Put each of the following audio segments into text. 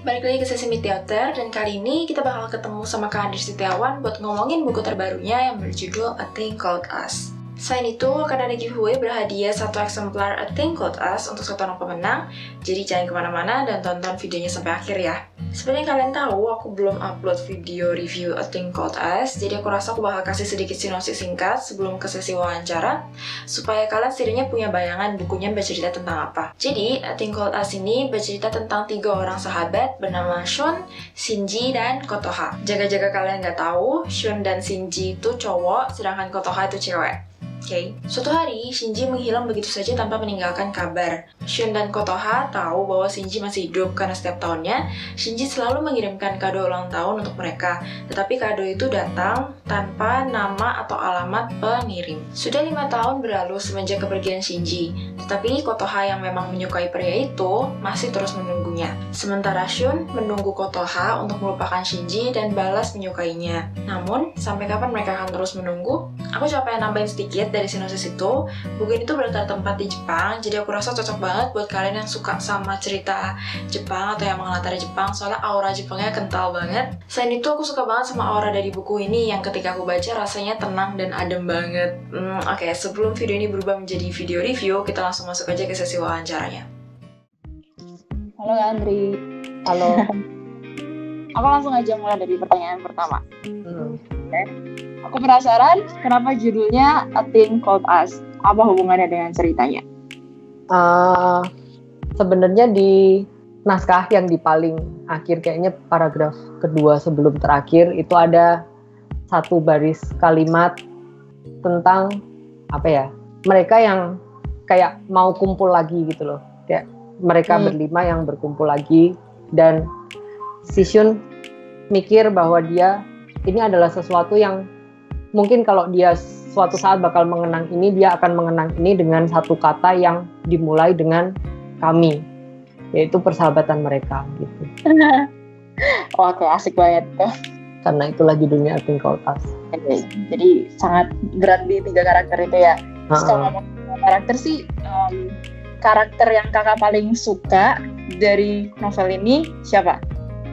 balik lagi ke sesi Meet Theater, dan kali ini kita bakal ketemu sama Kak Andri Setiawan buat ngomongin buku terbarunya yang berjudul A Thing Called Us. Selain itu, akan ada giveaway berhadiah 1 eksemplar A Thing Called Us untuk 1 orang pemenang, jadi jangan kemana-mana dan tonton videonya sampai akhir ya. Seperti yang kalian tahu, aku belum upload video review A Thing Called Us, jadi aku rasa aku bakal kasih sedikit sinopsis singkat sebelum ke sesi wawancara, supaya kalian setidaknya punya bayangan bukunya bercerita tentang apa. Jadi, A Thing Called Us ini bercerita tentang 3 orang sahabat bernama Shun, Shinji, dan Kotoha. Jaga-jaga kalian nggak tahu, Shun dan Shinji itu cowok, sedangkan Kotoha itu cewek. Suatu hari, Shinji menghilang begitu saja tanpa meninggalkan kabar. Shun dan Kotoha tahu bahwa Shinji masih hidup karena setiap tahunnya, Shinji selalu mengirimkan kado ulang tahun untuk mereka. Tetapi kado itu datang tanpa nama atau alamat pengirim. Sudah 5 tahun berlalu semenjak kepergian Shinji, tetapi Kotoha yang memang menyukai pria itu masih terus menunggunya. Sementara Shun menunggu Kotoha untuk melupakan Shinji dan balas menyukainya. Namun, sampai kapan mereka akan terus menunggu? Aku coba nambahin sedikit dari sinopsis itu. Buku ini tuh berlatar tempat di Jepang, jadi aku rasa cocok banget buat kalian yang suka sama cerita Jepang atau yang mengelantari Jepang, soalnya aura Jepangnya kental banget. Selain itu, aku suka banget sama aura dari buku ini yang ketika aku baca rasanya tenang dan adem banget. Oke, sebelum video ini berubah menjadi video review, kita langsung masuk aja ke sesi wawancaranya. Halo Andri. Halo. Aku langsung aja mulai dari pertanyaan pertama. Aku penasaran kenapa judulnya A Thing Called Us. Apa hubungannya dengan ceritanya? Sebenarnya di naskah yang di paling akhir, kayaknya paragraf kedua sebelum terakhir, itu ada 1 baris kalimat tentang mereka yang kayak mau kumpul lagi gitu loh. Kayak mereka berlima yang berkumpul lagi, dan si Shun mikir bahwa dia ini adalah sesuatu yang mungkin kalau dia suatu saat bakal mengenang ini, dia akan mengenang ini dengan 1 kata yang dimulai dengan kami, yaitu persahabatan mereka gitu. Oke, asik banget tuh. Karena itulah judulnya A Thing Called Us. Jadi sangat berat di 3 karakter itu ya. Kalau ngomong karakter sih, karakter yang kakak paling suka dari novel ini siapa?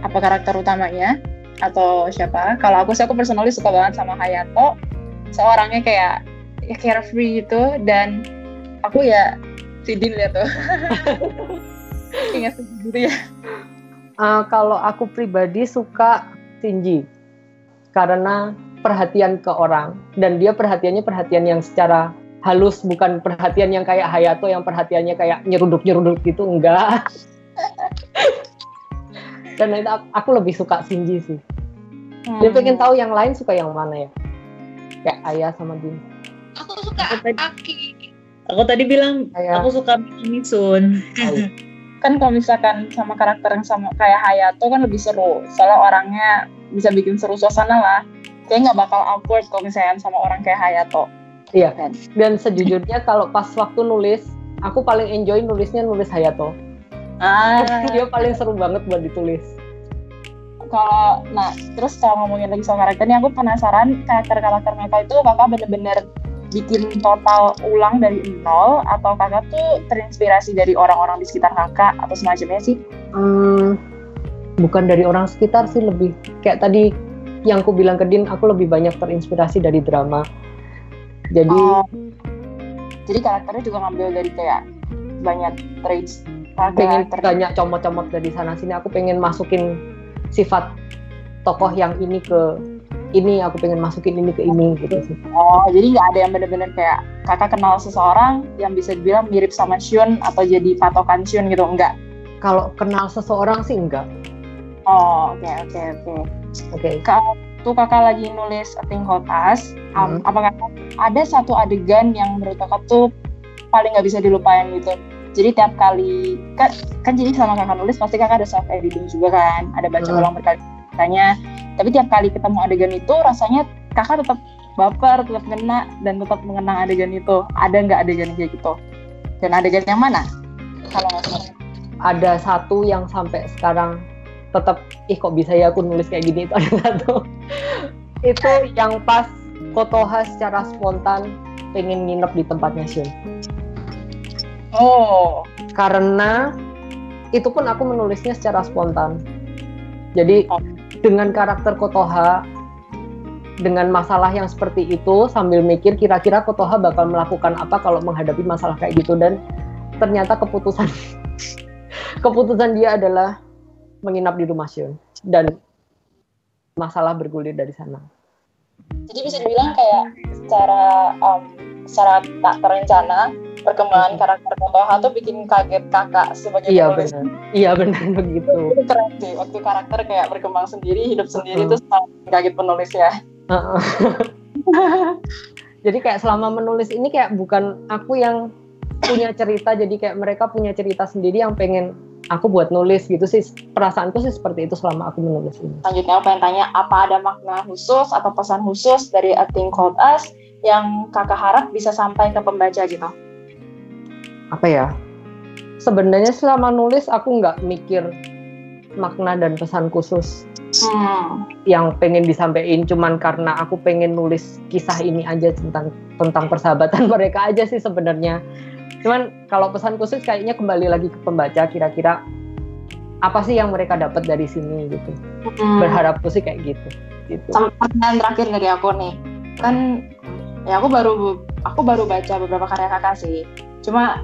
Apa karakter utamanya? Atau siapa? Kalau aku sih, aku personally suka banget sama Hayato. Seorangnya kayak carefree gitu, dan aku ya Sidin lihat tuh. Ingat gitu ya. Kalau aku pribadi suka Shinji karena perhatian ke orang, dan dia perhatiannya perhatian yang secara halus, bukan perhatian yang kayak Hayato yang perhatiannya kayak nyeruduk gitu, enggak. Karena itu aku lebih suka Shinji sih. Dia pengen tahu yang lain suka yang mana ya? Kayak Ayah sama Din. Aku suka Aki. Aku tadi bilang Ayah. Aku suka Misun. Kan kalau misalkan sama karakter yang sama kayak Hayato kan lebih seru. Soalnya orangnya bisa bikin seru suasana lah. Kayaknya nggak bakal awkward kalau misalnya sama orang kayak Hayato. Iya kan. Dan sejujurnya kalau pas waktu nulis, aku paling enjoy nulis Hayato. Dia paling seru banget buat ditulis. Terus kalau ngomongin lagi soal karakternya, aku penasaran karakter mereka itu kakak bener-bener bikin total ulang dari nol, atau kakak tuh terinspirasi dari orang-orang di sekitar kakak atau semacamnya sih? Bukan dari orang sekitar sih, lebih kayak tadi yang aku bilang ke Din, aku lebih banyak terinspirasi dari drama. Jadi karakternya juga ngambil dari kayak banyak traits. Pengen banyak comot-comot dari sana sini. Aku pengen masukin sifat tokoh yang ini ke ini, aku pengen masukin ini ke ini gitu sih. Jadi nggak ada yang benar-benar kayak kakak kenal seseorang yang bisa dibilang mirip sama Shun atau jadi patokan Shun gitu, enggak? Kalau kenal seseorang sih enggak. Oke. Kalau tuh kakak lagi nulis A Thing Called Us, apakah ada satu adegan yang menurut kakak tuh paling nggak bisa dilupain gitu? Jadi tiap kali kan jadi sama kakak nulis pasti kakak ada self editing juga kan, ada baca ulang berkali-kalinya. Tapi tiap kali ketemu adegan itu rasanya kakak tetap baper, tetap ngena, dan tetap mengenang adegan itu. Ada nggak adegan kayak gitu? Dan adegan yang mana? Kalau nggak salah. Ada satu yang sampai sekarang tetap, kok bisa ya aku nulis kayak gini, itu ada satu. Itu yang pas Kotoha secara spontan pengen nginep di tempatnya Shun. Oh. Karena itu pun aku menulisnya secara spontan. Jadi dengan karakter Kotoha, dengan masalah yang seperti itu, sambil mikir kira-kira Kotoha bakal melakukan apa kalau menghadapi masalah kayak gitu, dan ternyata keputusan dia adalah menginap di rumah Shion dan masalah bergulir dari sana. Jadi bisa dibilang kayak secara tak terencana perkembangan karakter Kotoha tuh bikin kaget kakak sebagai penulis. Iya benar begitu. Itu keren sih, waktu karakter kayak berkembang sendiri, hidup sendiri tuh sangat kaget penulis ya. Jadi kayak selama menulis ini kayak bukan aku yang punya cerita, jadi kayak mereka punya cerita sendiri yang pengen aku buat nulis gitu sih. Perasaanku sih seperti itu selama aku menulis ini. Selanjutnya aku pengen tanya, apa ada makna khusus atau pesan khusus dari A Thing Called Us yang kakak harap bisa sampai ke pembaca gitu? Apa ya? Sebenarnya selama nulis aku nggak mikir makna dan pesan khusus yang pengen disampaikan, cuman karena aku pengen nulis kisah ini aja tentang persahabatan mereka aja sih sebenarnya. Cuman kalau pesan khusus kayaknya kembali lagi ke pembaca, kira-kira apa sih yang mereka dapat dari sini gitu. Berharapku sih kayak gitu. Pertanyaan terakhir dari aku nih, kan ya aku baru baca beberapa karya kakak sih. Cuma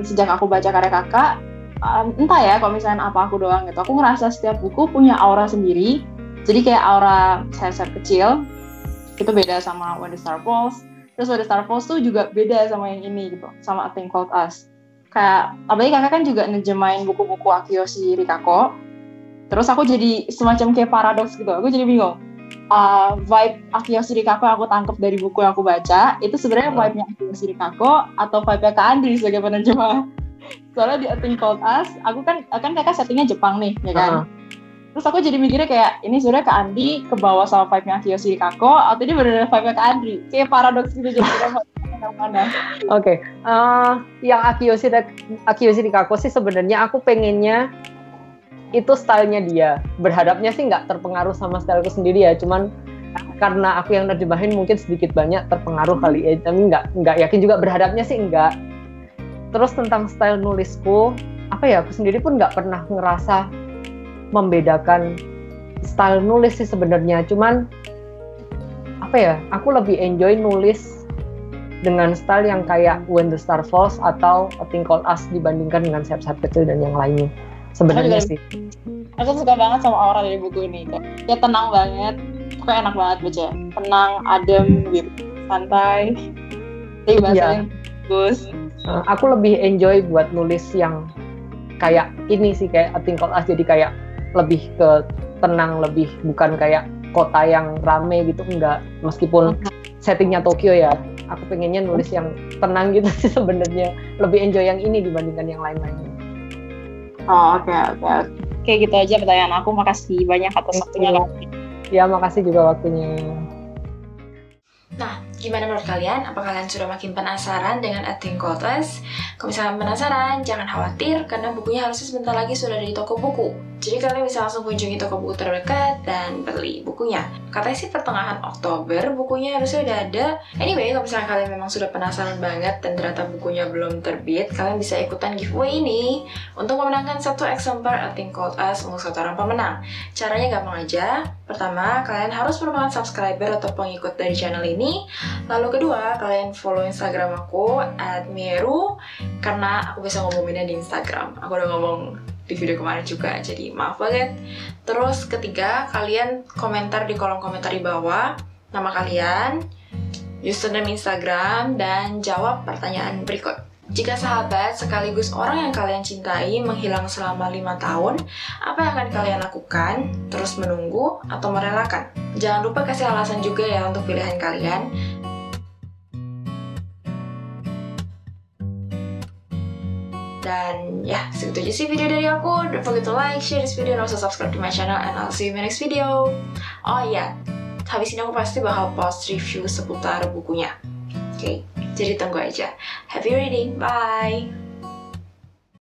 sejak aku baca karya kakak, entah ya kalau misalnya apa aku doang gitu, aku ngerasa setiap buku punya aura sendiri. Jadi kayak aura sayap kecil itu beda sama When the Star Falls. Terus When the Star Falls tuh juga beda sama yang ini gitu, sama A Thing Called Us. Kayak apalagi kakak kan juga nerjemahin buku-buku Akiyoshi Rikako. Terus aku jadi semacam kayak paradoks gitu. Aku jadi bingung. Vibe Akiyoshi Rikako aku tangkap dari buku yang aku baca itu sebenarnya vibe-nya Akiyoshi Rikako atau vibe-nya Kak Andri sebagai penerjemah. Soalnya di A Thing Called Us, aku kan kakak settingnya Jepang nih, ya kan? Terus aku jadi mikirnya kayak, ini sebenarnya Kak Andi kebawa sama vibe-nya Akiyoshi Rikako, atau ini benar-benar vibe-nya Kak Andri? Kayak paradoks gitu, jadi kita mana. Oke, yang Akiyoshi Rikako sih sebenarnya aku pengennya itu stylenya dia. Berharapnya sih nggak terpengaruh sama styleku sendiri ya, cuman karena aku yang nerjemahin mungkin sedikit banyak terpengaruh kali ya, tapi nggak yakin juga, berharapnya sih enggak. Terus tentang style nulisku, apa ya, aku sendiri pun nggak pernah ngerasa membedakan style nulis sih sebenarnya. Cuman apa ya, aku lebih enjoy nulis dengan style yang kayak When the Star Falls atau A Thing Called Us dibandingkan dengan sayap-sayap kecil dan yang lainnya sebenarnya sih. Aku suka banget sama aura dari buku ini, kayak tenang banget, kayak enak banget baca, tenang, adem gitu, santai, tapi bahasanya bagus. Aku lebih enjoy buat nulis yang kayak ini sih, kayak A Thing Called Us, jadi kayak lebih ke tenang, lebih bukan kayak kota yang rame gitu, enggak. Meskipun settingnya Tokyo ya, aku pengennya nulis yang tenang gitu sih sebenarnya. Lebih enjoy yang ini dibandingkan yang lain-lainnya. Oke. Kayak gitu aja pertanyaan aku. Makasih banyak atas waktunya. Ya, makasih juga waktunya. Nah, gimana menurut kalian? Apa kalian sudah makin penasaran dengan A Thing Called Us? Kalau misalnya penasaran, jangan khawatir karena bukunya harusnya sebentar lagi sudah ada di toko buku. Jadi kalian bisa langsung kunjungi toko buku terdekat dan beli bukunya. Katanya sih pertengahan Oktober bukunya harusnya udah ada. Anyway, kalau misalnya kalian memang sudah penasaran banget dan ternyata bukunya belum terbit, kalian bisa ikutan giveaway ini untuk memenangkan satu eksemplar A Thing Called Us untuk satu orang pemenang. Caranya gampang aja. Pertama, kalian harus merupakan subscriber atau pengikut dari channel ini. Lalu kedua, kalian follow Instagram aku @mieru karena aku bisa ngomonginnya di Instagram. Aku udah ngomong di video kemarin juga, jadi maaf banget. Terus ketiga, kalian komentar di kolom komentar di bawah nama kalian, username Instagram, dan jawab pertanyaan berikut. Jika sahabat sekaligus orang yang kalian cintai menghilang selama 5 tahun, apa yang akan kalian lakukan? Terus menunggu atau merelakan? Jangan lupa kasih alasan juga ya untuk pilihan kalian. Dan ya, segitu aja sih video dari aku. Don't forget to like, share this video, and also subscribe to my channel, and I'll see you in my next video. Oh iya, habis ini aku pasti bakal post review seputar bukunya. Oke, jadi tunggu aja. Happy reading, bye!